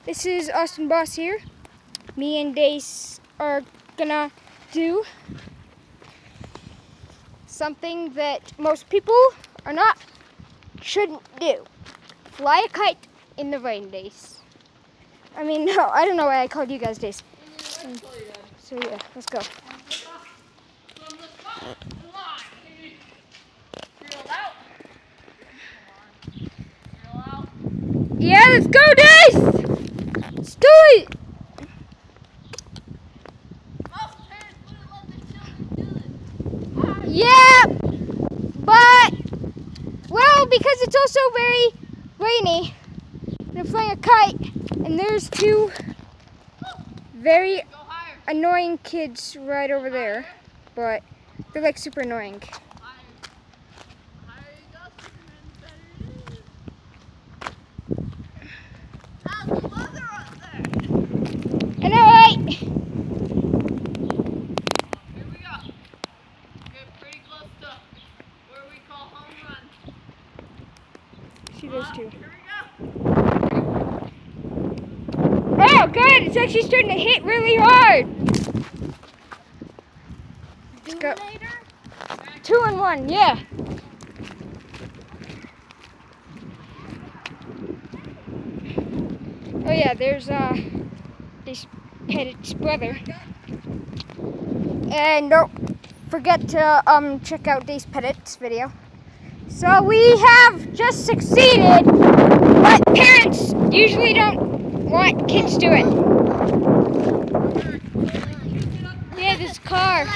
This is Austin Boss here. Me and Dace are gonna do something that most people shouldn't do. Fly a kite in the rain, Dace. I mean, no, I don't know why I called you guys Dace. So yeah, let's go. Yeah, let's go, Dace! Let's do it! Most parents wouldn't let their children do this. Yeah, but, well, because it's also very rainy. They're flying a kite, and there's two very annoying kids right over there, but they're like super annoying. I know, right? Here we go. Get pretty close to where we call home run. See those two. Here we go. Oh, good! It's actually starting to hit really hard. Let's go. 2 and 1, yeah. Oh yeah, there's this Petit's brother. And don't forget to check out Dace Petit's video. So we have just succeeded, but parents usually don't want kids doing it. Yeah, this car.